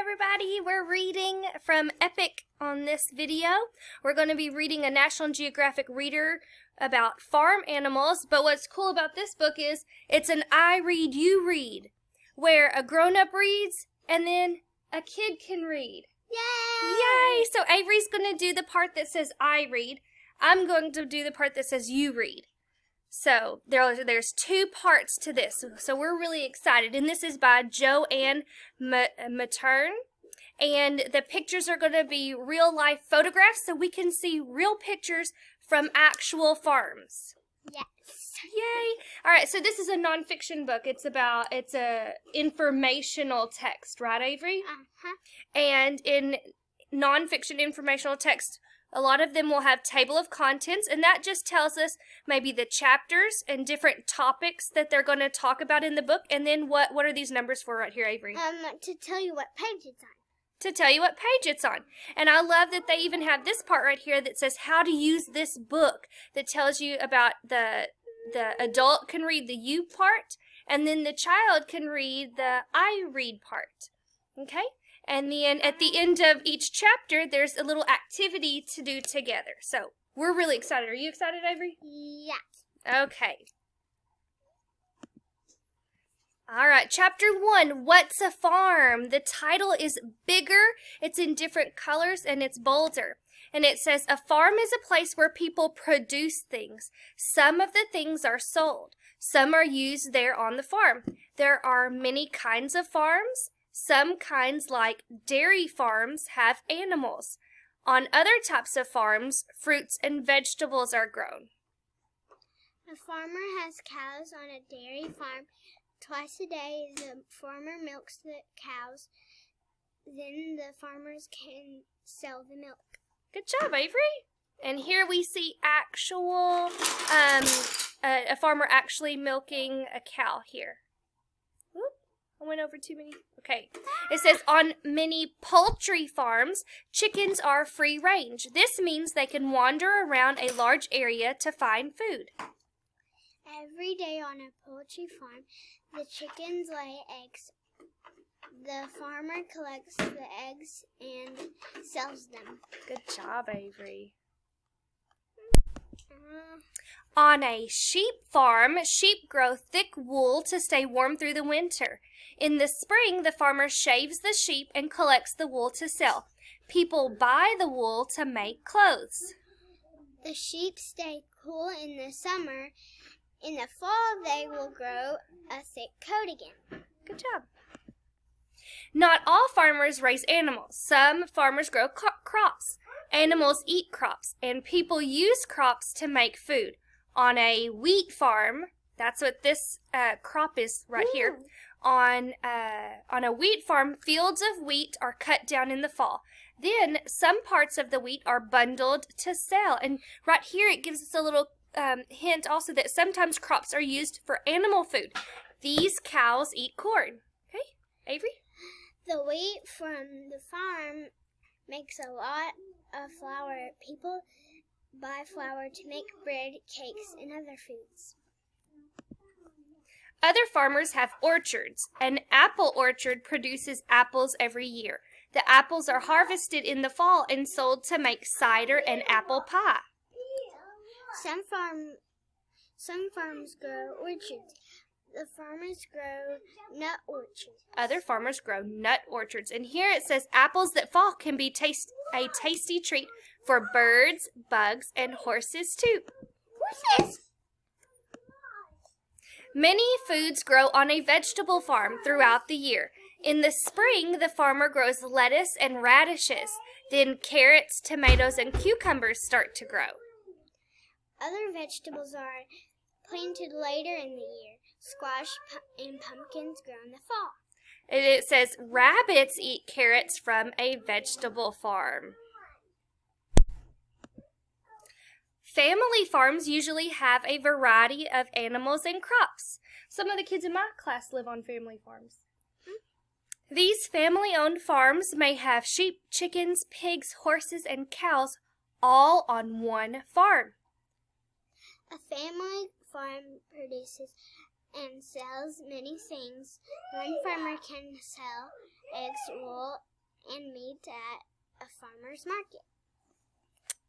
everybody. We're reading from Epic on this video. We're going to be reading a National Geographic reader about farm animals, but what's cool about this book is it's an I read, you read, where a grown-up reads and then a kid can read. Yay! Yay! So Avery's going to do the part that says I read. I'm going to do the part that says you read. So there's two parts to this, so we're really excited. And this is by Joanne Matern. And the pictures are going to be real-life photographs, so we can see real pictures from actual farms. Yes. Yay! All right, so this is a nonfiction book. It's a informational text, right, Avery? Uh-huh. And in nonfiction informational text, a lot of them will have table of contents, and that just tells us maybe the chapters and different topics that they're going to talk about in the book. And then what are these numbers for right here, Avery? To tell you what page it's on. To tell you what page it's on. And I love that they even have this part right here that says how to use this book, that tells you about the adult can read the you part, and then the child can read the I read part. Okay? And then at the end of each chapter, there's a little activity to do together. So we're really excited. Are you excited, Avery? Yes. Okay. All right, chapter 1, What's a Farm? The title is bigger, it's in different colors, and it's bolder. And it says, a farm is a place where people produce things. Some of the things are sold. Some are used there on the farm. There are many kinds of farms. Some kinds, like dairy farms, have animals. On other types of farms, fruits and vegetables are grown. A farmer has cows on a dairy farm. Twice a day, the farmer milks the cows. Then the farmers can sell the milk. Good job, Avery. And here we see actual, a farmer actually milking a cow here. Whoop, I went over too many. Okay. It says, on many poultry farms, chickens are free range. This means they can wander around a large area to find food. Every day on a poultry farm, the chickens lay eggs. The farmer collects the eggs and sells them. Good job, Avery. On a sheep farm, sheep grow thick wool to stay warm through the winter. In the spring, the farmer shaves the sheep and collects the wool to sell. People buy the wool to make clothes. The sheep stay cool in the summer. In the fall, they will grow a thick coat again. Good job. Not all farmers raise animals. Some farmers grow crops. Animals eat crops, and people use crops to make food. On a wheat farm, that's what this crop is right here. On a wheat farm, fields of wheat are cut down in the fall. Then some parts of the wheat are bundled to sell. And right here it gives us a little hint also that sometimes crops are used for animal food. These cows eat corn. Okay, Avery? The wheat from the farm makes a lot of flour. People buy flour to make bread, cakes, and other foods. Other farmers have orchards. An apple orchard produces apples every year. The apples are harvested in the fall and sold to make cider and apple pie. Some farms grow orchards. The farmers grow nut orchards. Other farmers grow nut orchards. And here it says apples that fall can be a tasty treat for birds, bugs, and horses too. Horses! Many foods grow on a vegetable farm throughout the year. In the spring, the farmer grows lettuce and radishes. Then carrots, tomatoes, and cucumbers start to grow. Other vegetables are planted later in the year. Squash and pumpkins grow in the fall. And it says rabbits eat carrots from a vegetable farm. Family farms usually have a variety of animals and crops. Some of the kids in my class live on family farms. These family-owned farms may have sheep, chickens, pigs, horses, and cows all on one farm. A family farm produces and sells many things. One farmer can sell eggs, wool, and meat at a farmer's market.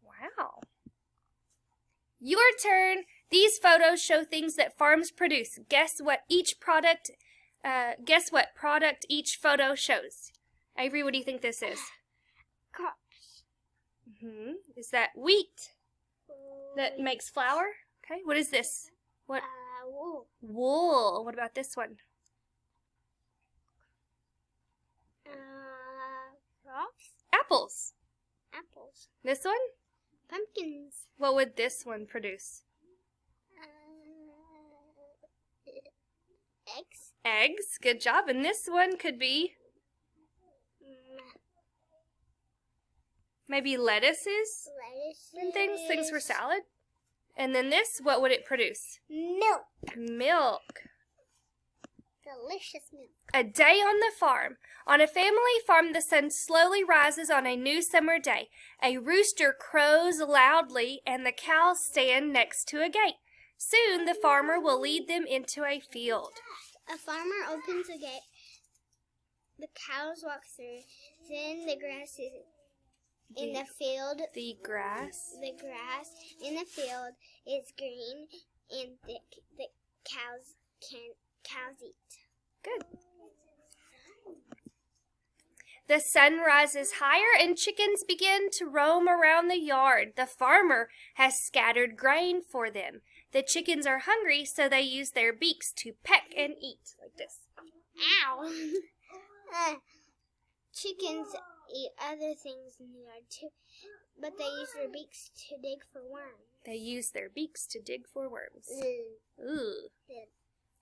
Wow. Your turn. These photos show things that farms produce. Guess what product each photo shows. Avery, what do you think this is? Crops. Is that wheat that makes flour? Okay. What is this? What? Wool. Wool. What about this one? Crops. Apples. Apples. This one? Pumpkins. What would this one produce? Eggs. Eggs. Good job. And this one could be maybe lettuces and things for salad. And then this, what would it produce? Milk. Milk. Delicious milk. A day on the farm. On a family farm, the sun slowly rises on a new summer day. A rooster crows loudly, and the cows stand next to a gate. Soon, the farmer will lead them into a field. A farmer opens a gate. The cows walk through. Then the grass is in the field. The grass In the field is green and thick. The cows eat. Good. The sun rises higher and chickens begin to roam around the yard. The farmer has scattered grain for them. The chickens are hungry, so they use their beaks to peck and eat like this. Ow! Chickens eat other things in the yard too, but they use their beaks to dig for worms. They use their beaks to dig for worms. Ooh.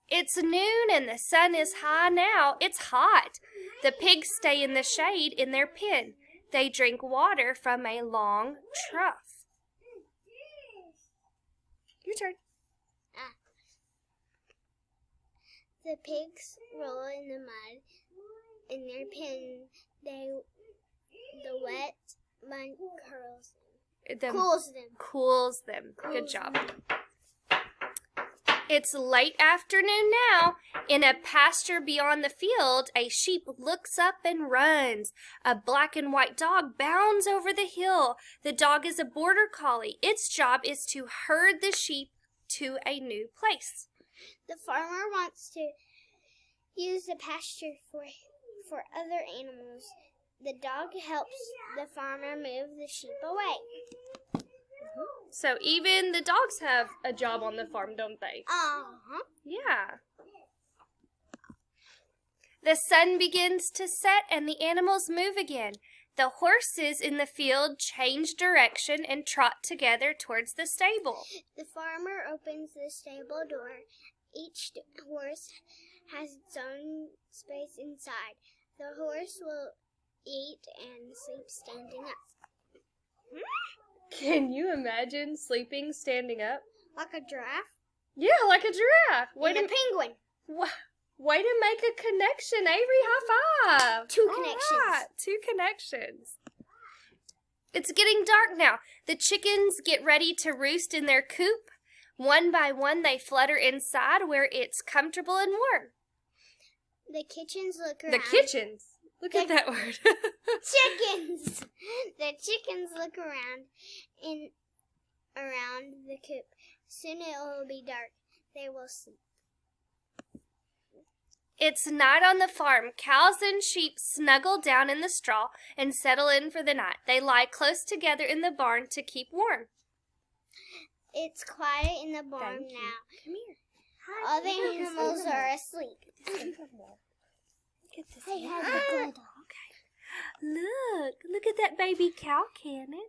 It's noon and the sun is high now. It's hot. The pigs stay in the shade in their pen. They drink water from a long trough. Your turn. The pigs roll in the mud in their pen. The wet mud Cools them. Good job. It's late afternoon now. In a pasture beyond the field, a sheep looks up and runs. A black and white dog bounds over the hill. The dog is a border collie. Its job is to herd the sheep to a new place. The farmer wants to use the pasture for other animals. The dog helps the farmer move the sheep away. So even the dogs have a job on the farm, don't they? Uh-huh. Yeah. The sun begins to set and the animals move again. The horses in the field change direction and trot together towards the stable. The farmer opens the stable door. Each horse has its own space inside. The horse will eat and sleep standing up. Can you imagine sleeping standing up? Like a giraffe? Yeah, like a giraffe. And a penguin. Way to make a connection, Avery. High five. Two connections. Right, 2 connections. It's getting dark now. The chickens get ready to roost in their coop. One by one, they flutter inside where it's comfortable and warm. The chickens look around. The kitchens. Look at that word. Chickens. The chickens look around the coop. Soon it will be dark. They will sleep. It's night on the farm. Cows and sheep snuggle down in the straw and settle in for the night. They lie close together in the barn to keep warm. It's quiet in the barn now. Come here. All the animals are asleep. Look at this. Okay. Look at that baby cow, Cannon.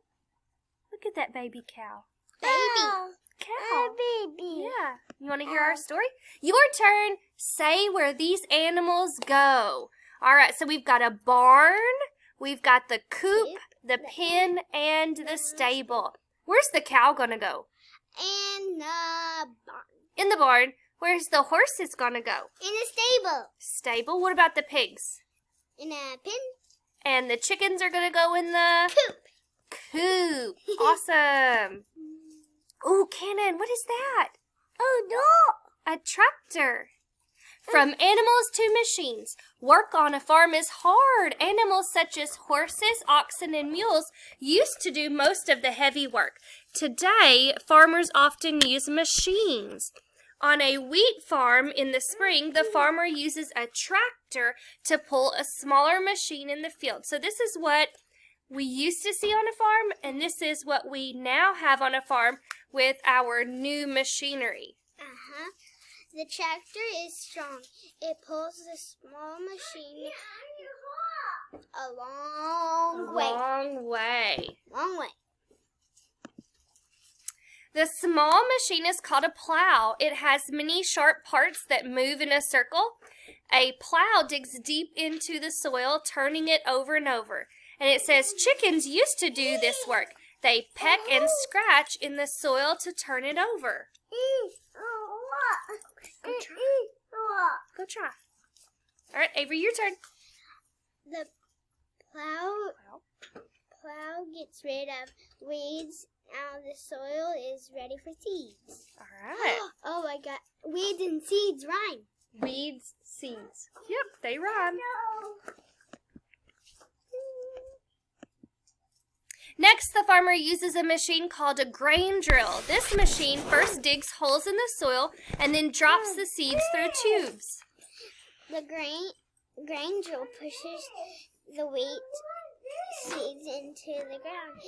Look at that baby cow. Baby. Cow. Baby. Yeah. You want to hear our story? Your turn. Say where these animals go. All right, so we've got a barn, we've got the coop, the pen, and the stable. Where's the cow going to go? In the barn. In the barn. Where's the horses going to go? In the stable. Stable. What about the pigs? In a pen. And the chickens are going to go in the... Coop. Coop. Awesome. Ooh, Cannon, what is that? Oh, no. A tractor. From animals to machines, work on a farm is hard. Animals such as horses, oxen, and mules used to do most of the heavy work. Today, farmers often use machines. On a wheat farm in the spring, the farmer uses a tractor to pull a smaller machine in the field. So this is what we used to see on a farm, and this is what we now have on a farm with our new machinery. The tractor is strong. It pulls the small machine a long way. Long way. The small machine is called a plow. It has many sharp parts that move in a circle. A plow digs deep into the soil, turning it over and over. And it says chickens used to do this work. They peck and scratch in the soil to turn it over. Go try. All right, Avery, your turn. The plow gets rid of weeds. Now the soil is ready for seeds. All right. Oh my God. Weeds and seeds rhyme. Weeds, seeds. Yep, they rhyme. Next, the farmer uses a machine called a grain drill. This machine first digs holes in the soil and then drops the seeds through tubes. The grain drill pushes the wheat seeds into the ground.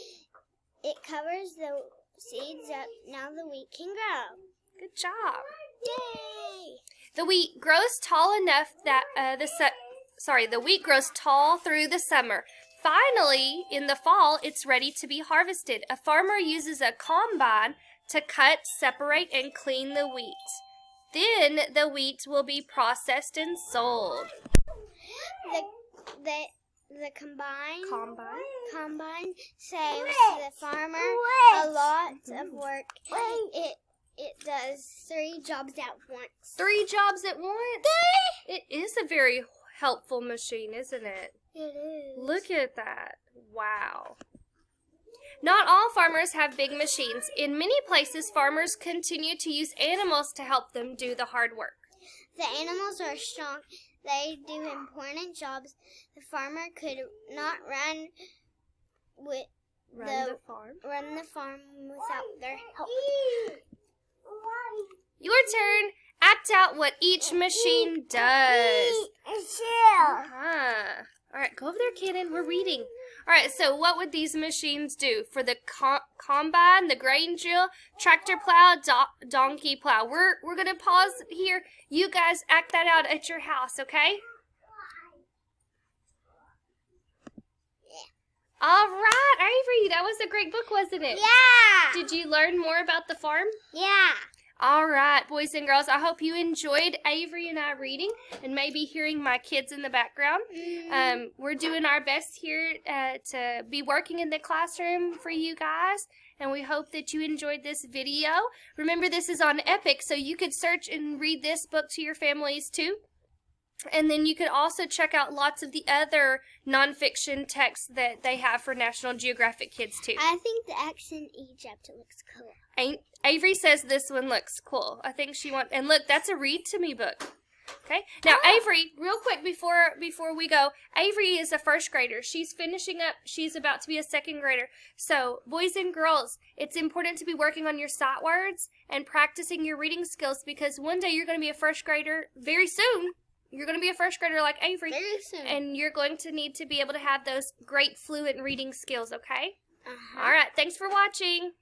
It covers the seeds up. Now the wheat can grow. Good job. Yay! The wheat grows tall enough that the wheat grows tall through the summer. Finally, in the fall, it's ready to be harvested. A farmer uses a combine to cut, separate, and clean the wheat. Then the wheat will be processed and sold. The combine saves the farmer a lot of work. It does 3 jobs at once. 3 jobs at once? It is a very helpful machine, isn't it? It is. Look at that. Wow. Not all farmers have big machines. In many places, farmers continue to use animals to help them do the hard work. The animals are strong. They do important jobs. The farmer could not run the farm without their help. Your turn. Act out what each machine does. All right, go over there, Cannon. We're reading. All right, so what would these machines do? For the combine, the grain drill, tractor plow, donkey plow. We're going to pause here. You guys act that out at your house, okay? All right, Avery, that was a great book, wasn't it? Yeah. Did you learn more about the farm? Yeah. All right, boys and girls, I hope you enjoyed Avree and I reading and maybe hearing my kids in the background. We're doing our best here to be working in the classroom for you guys, and we hope that you enjoyed this video. Remember, this is on Epic, so you could search and read this book to your families too. And then you could also check out lots of the other nonfiction texts that they have for National Geographic kids too. I think the X in Egypt looks cool. Avery says this one looks cool. I think she wants, and look, that's a read to me book. Okay. Now, Avery, real quick before we go, Avery is a first grader. She's finishing up. She's about to be a second grader. So, boys and girls, it's important to be working on your sight words and practicing your reading skills because one day you're going to be a first grader very soon. You're going to be a first grader like Avery. Very soon. And you're going to need to be able to have those great fluent reading skills, okay? All right. Thanks for watching.